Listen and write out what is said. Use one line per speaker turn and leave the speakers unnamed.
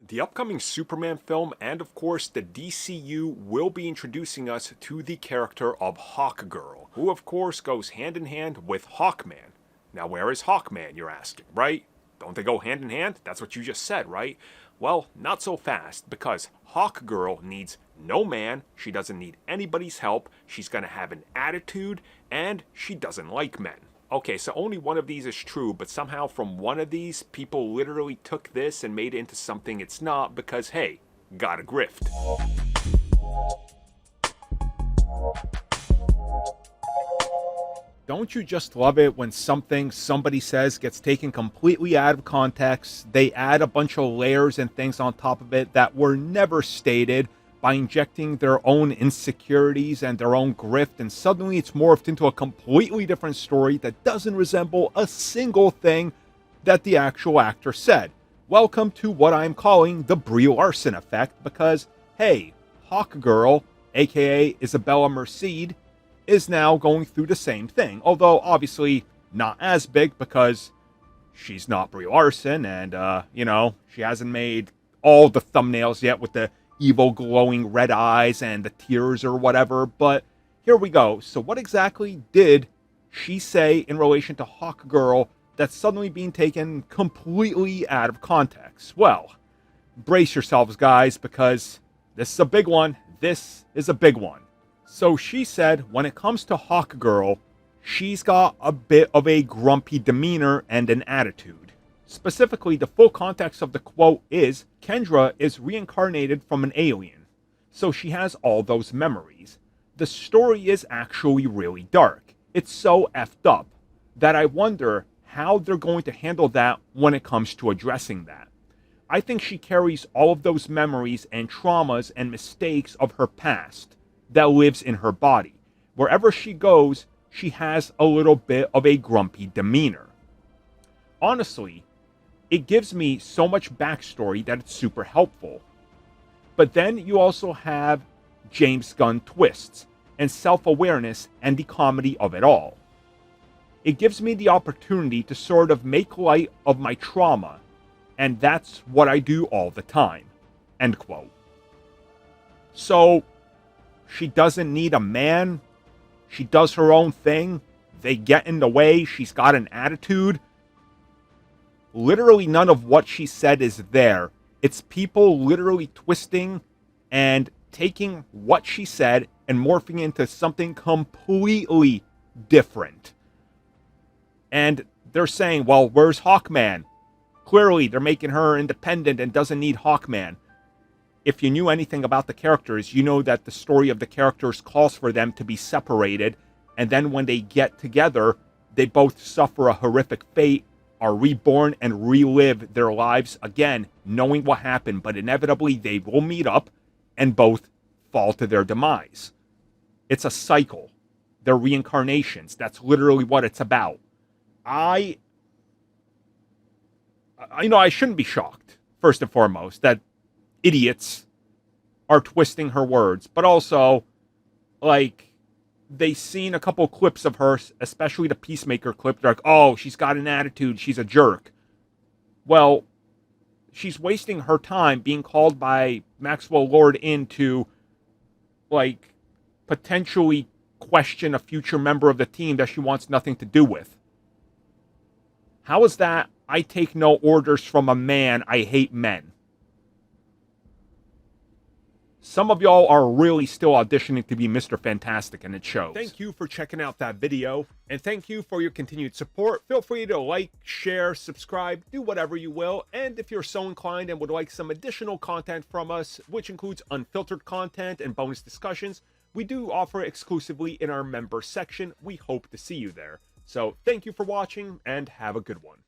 The upcoming Superman film and of course the DCU will be introducing us to the character of Hawkgirl, who of course goes hand in hand with Hawkman. Now where is Hawkman, you're asking, right? Don't they go hand in hand? That's what you just said, right? Well, not so fast, because Hawkgirl needs no man, she doesn't need anybody's help, she's gonna have an attitude, and she doesn't like men. Okay, so only one of these is true, but somehow from one of these, people literally took this and made it into something it's not because, hey, got a grift. Don't you just love it when something somebody says gets taken completely out of context? They add a bunch of layers and things on top of it that were never stated by injecting their own insecurities and their own grift, and suddenly it's morphed into a completely different story that doesn't resemble a single thing that the actual actor said. Welcome to what I'm calling the Brie Larson effect, because, hey, Hawkgirl, aka Isabella Merced, is now going through the same thing. Although, obviously, not as big because she's not Brie Larson and, she hasn't made all the thumbnails yet with the evil glowing red eyes and the tears or whatever. But here we go. So what exactly did she say in relation to Hawkgirl that's suddenly being taken completely out of context? Well, brace yourselves, guys, because this is a big one. This is a big one. So she said when it comes to Hawkgirl, she's got a bit of a grumpy demeanor and an attitude. Specifically, the full context of the quote is, Kendra is reincarnated from an alien, so she has all those memories. The story is actually really dark. It's so effed up that I wonder how they're going to handle that when it comes to addressing that. I think she carries all of those memories and traumas and mistakes of her past that lives in her body. Wherever she goes, she has a little bit of a grumpy demeanor. Honestly, it gives me so much backstory that it's super helpful. But then you also have James Gunn twists and self-awareness and the comedy of it all. It gives me the opportunity to sort of make light of my trauma, and that's what I do all the time. End quote. So, she doesn't need a man. She does her own thing. They get in the way. She's got an attitude. Literally none of what she said is there. It's people literally twisting and taking what she said and morphing into something completely different. And they're saying, well, where's Hawkman? Clearly, they're making her independent and doesn't need Hawkman. If you knew anything about the characters, you know that the story of the characters calls for them to be separated, and then when they get together, they both suffer a horrific fate, are reborn, and relive their lives again, knowing what happened, but inevitably they will meet up and both fall to their demise. It's a cycle. They're reincarnations. That's literally what it's about. I shouldn't be shocked, first and foremost, that idiots are twisting her words, but also, they seen a couple clips of her, especially the Peacemaker clip. They're like, oh, she's got an attitude, she's a jerk. Well, she's wasting her time being called by Maxwell Lord in to, potentially question a future member of the team that she wants nothing to do with. How is that, I take no orders from a man, I hate men? Some of y'all are really still auditioning to be Mr. Fantastic, and it shows. Thank you for checking out that video, and thank you for your continued support. Feel free to like, share, subscribe, do whatever you will, and if you're so inclined and would like some additional content from us, which includes unfiltered content and bonus discussions, we do offer exclusively in our member section. We hope to see you there. So thank you for watching, and have a good one.